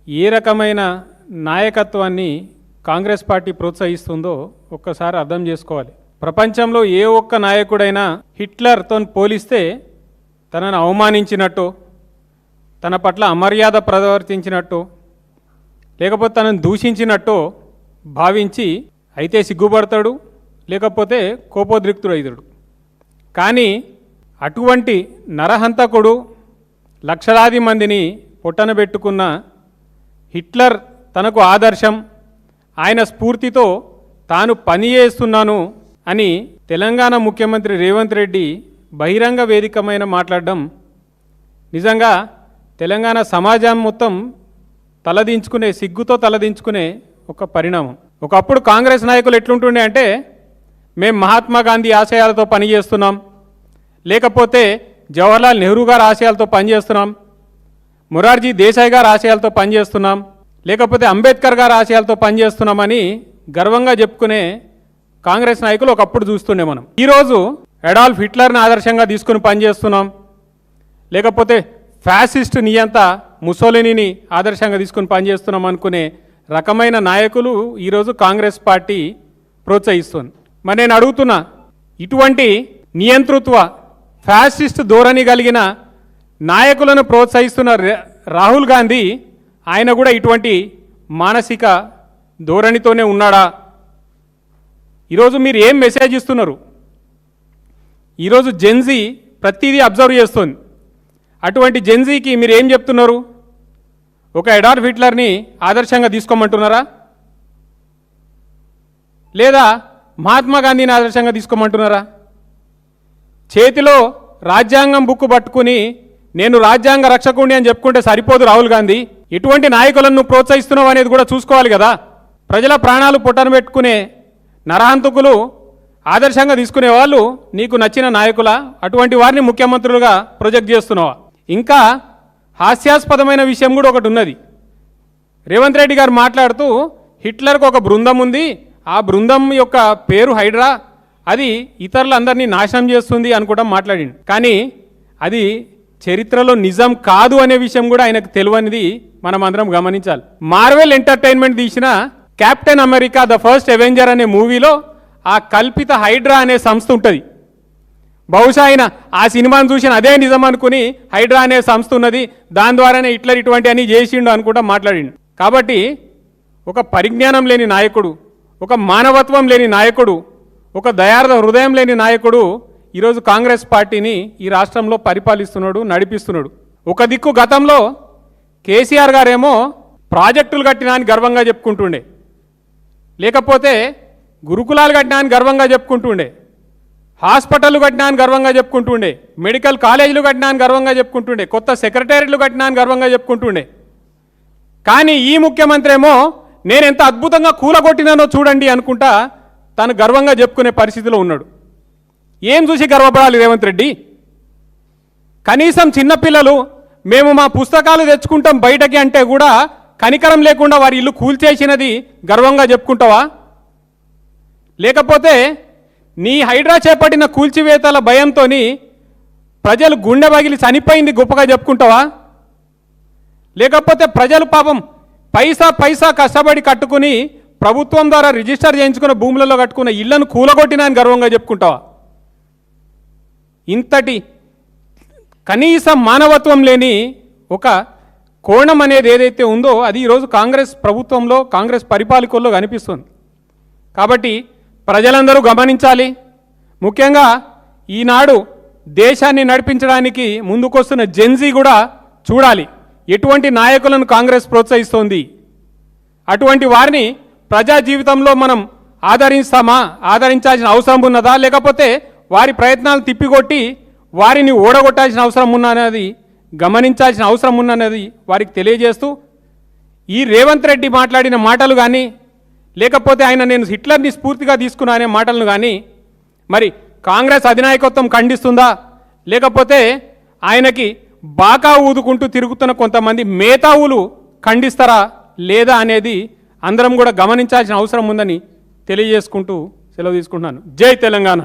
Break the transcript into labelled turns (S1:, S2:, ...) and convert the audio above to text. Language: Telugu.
S1: ఏ రకమైన నాయకత్వాన్ని కాంగ్రెస్ పార్టీ ప్రోత్సహిస్తుందో ఒక్కసారి అర్థం చేసుకోవాలి. ప్రపంచంలో ఏ ఒక్క నాయకుడైనా హిట్లర్తో పోలిస్తే తనను అవమానించినట్టు, తన పట్ల అమర్యాద ప్రవర్తించినట్టు, లేకపోతే తనను దూషించినట్టు భావించి అయితే సిగ్గుపడతాడు, లేకపోతే కోపోద్రిక్తుడైతాడు. కానీ అటువంటి నరహంతకుడు లక్షలాది మందిని పొట్టన పెట్టుకున్న హిట్లర్ తనకు ఆదర్శం, ఆయన స్ఫూర్తితో తాను పనిచేస్తున్నాను అని తెలంగాణ ముఖ్యమంత్రి రేవంత్ రెడ్డి బహిరంగ వేదికమైన మాట్లాడడం నిజంగా తెలంగాణ సమాజం మొత్తం తలదించుకునే, సిగ్గుతో తలదించుకునే ఒక పరిణామం. ఒకప్పుడు కాంగ్రెస్ నాయకులు ఎట్లుంటుండే అంటే, మేము మహాత్మా గాంధీ ఆశయాలతో పనిచేస్తున్నాం, లేకపోతే జవహర్లాల్ నెహ్రూ గారి ఆశయాలతో పనిచేస్తున్నాం, మొరార్జీ దేశాయ్ గారి ఆశయాలతో పనిచేస్తున్నాం, లేకపోతే అంబేద్కర్ గారి ఆశయాలతో పనిచేస్తున్నామని గర్వంగా చెప్పుకునే కాంగ్రెస్ నాయకులు ఒకప్పుడు చూస్తుండే మనం. ఈరోజు అడాల్ఫ్ హిట్లర్ని ఆదర్శంగా తీసుకుని పనిచేస్తున్నాం, లేకపోతే ఫ్యాసిస్ట్ నియంత ముసోలినీని ఆదర్శంగా తీసుకుని పనిచేస్తున్నాం అనుకునే రకమైన నాయకులు ఈరోజు కాంగ్రెస్ పార్టీ ప్రోత్సహిస్తుంది. మరి నేను అడుగుతున్నా, ఇటువంటి నియంతృత్వ ఫ్యాసిస్ట్ ధోరణి కలిగిన నాయకులను ప్రోత్సహిస్తున్న రాహుల్ గాంధీ, ఆయన కూడా ఇటువంటి మానసిక ధోరణితోనే ఉన్నాడా? ఈరోజు మీరు ఏం మెసేజ్ ఇస్తున్నారు? ఈరోజు జెన్జీ ప్రతిదీ అబ్జర్వ్ చేస్తుంది. అటువంటి జెన్జీకి మీరు ఏం చెప్తున్నారు? ఒక అడాల్ఫ్ హిట్లర్ని ఆదర్శంగా తీసుకోమంటున్నారా, లేదా మహాత్మా గాంధీని ఆదర్శంగా తీసుకోమంటున్నారా? చేతిలో రాజ్యాంగం బుక్కు పట్టుకుని నేను రాజ్యాంగ రక్షకుడిని అని చెప్పుకుంటే సరిపోదు రాహుల్ గాంధీ. ఎటువంటి నాయకులను ప్రోత్సహిస్తున్నావు అనేది కూడా చూసుకోవాలి కదా. ప్రజల ప్రాణాలు పొట్టన పెట్టుకునే నరహంతకులు ఆదర్శంగా తీసుకునే వాళ్ళు నీకు నచ్చిన నాయకుల? అటువంటి వారిని ముఖ్యమంత్రులుగా ప్రొజెక్ట్ చేస్తున్నావా? ఇంకా హాస్యాస్పదమైన విషయం కూడా ఒకటి ఉన్నది. రేవంత్ రెడ్డి గారు మాట్లాడుతూ హిట్లర్కు ఒక బృందం ఉంది, ఆ బృందం యొక్క పేరు హైడ్రా, అది ఇతరులందరినీ నాశనం చేస్తుంది అనుకోవడం మాట్లాడిండు. కానీ అది చరిత్రలో నిజం కాదు అనే విషయం కూడా ఆయనకు తెలియనిది మనం అందరం గమనించాలి. మార్వెల్ ఎంటర్టైన్మెంట్ తీసిన captain America the first Avenger అనే మూవీలో ఆ కల్పిత హైడ్రా అనే సంస్థ ఉంటుంది. బహుశా ఆయన ఆ సినిమాను చూసిన అదే నిజం అనుకుని హైడ్రా అనే సంస్థ ఉన్నది, దాని ద్వారానే హిట్లర్ ఇటువంటి అని చేసిండు అనుకుంటా మాట్లాడిండు. కాబట్టి ఒక పరిజ్ఞానం లేని నాయకుడు, ఒక మానవత్వం లేని నాయకుడు, ఒక దయార్థ హృదయం లేని నాయకుడు ఈరోజు కాంగ్రెస్ పార్టీని ఈ రాష్ట్రంలో పరిపాలిస్తున్నాడు, నడిపిస్తున్నాడు. ఒక దిక్కు గతంలో కేసీఆర్ గారేమో ప్రాజెక్టులు కట్టినా అని గర్వంగా చెప్పుకుంటుండే, లేకపోతే గురుకులాలు కట్టినా అని గర్వంగా చెప్పుకుంటుండే, హాస్పిటళ్ళు కట్టినా అని గర్వంగా చెప్పుకుంటుండే, మెడికల్ కాలేజీలు కట్టినా అని గర్వంగా చెప్పుకుంటుండే, కొత్త సెక్రటరీలు కట్టినా అని గర్వంగా చెప్పుకుంటుండే. కానీ ఈ ముఖ్యమంత్రి ఏమో నేను ఎంత అద్భుతంగా కూలగొట్టినానో చూడండి అనుకుంటా తను గర్వంగా చెప్పుకునే పరిస్థితిలో ఉన్నాడు. ఏం చూసి గర్వపడాలి రేవంత్ రెడ్డి? కనీసం చిన్నపిల్లలు మేము మా పుస్తకాలు తెచ్చుకుంటాం బయటకి అంటే కూడా కనికరం లేకుండా వారి ఇల్లు కూల్చేసినది గర్వంగా చెప్పుకుంటావా? లేకపోతే నీ హైడ్రా చేపట్టిన కూల్చివేతల భయంతో ప్రజలు గుండె పగిలి చనిపోయింది గొప్పగా చెప్పుకుంటావా? లేకపోతే ప్రజలు పాపం పైసా పైసా కష్టపడి కట్టుకుని ప్రభుత్వం ద్వారా రిజిస్టర్ చేయించుకున్న భూములలో కట్టుకున్న ఇళ్లను కూలగొట్టినా అని గర్వంగా చెప్పుకుంటావా? ఇంతటి కనీసం మానవత్వం లేని ఒక కోణం అనేది ఏదైతే ఉందో అది ఈరోజు కాంగ్రెస్ ప్రభుత్వంలో, కాంగ్రెస్ పరిపాలకుల్లో కనిపిస్తుంది. కాబట్టి ప్రజలందరూ గమనించాలి. ముఖ్యంగా ఈనాడు దేశాన్ని నడిపించడానికి ముందుకొస్తున్న జెన్జీ కూడా చూడాలి ఎటువంటి నాయకులను కాంగ్రెస్ ప్రోత్సహిస్తోంది. అటువంటి వారిని ప్రజా జీవితంలో మనం ఆదరిస్తామా, ఆదరించాల్సిన అవసరం ఉన్నదా, లేకపోతే వారి ప్రయత్నాలు తిప్పికొట్టి వారిని ఓడగొట్టాల్సిన అవసరం ఉన్నది గమనించాల్సిన అవసరం ఉన్నది వారికి తెలియజేస్తూ, ఈ రేవంత్ రెడ్డి మాట్లాడిన మాటలు కానీ, లేకపోతే ఆయన నేను హిట్లర్ని స్ఫూర్తిగా తీసుకున్నా అనే మాటలను కానీ మరి కాంగ్రెస్ అధినాయకత్వం ఖండిస్తుందా, లేకపోతే ఆయనకి బాకా ఊదుకుంటూ తిరుగుతున్న కొంతమంది మేధావులు ఖండిస్తారా లేదా అనేది అందరం కూడా గమనించాల్సిన అవసరం ఉందని తెలియజేసుకుంటూ సెలవు తీసుకుంటున్నాను. జై తెలంగాణ.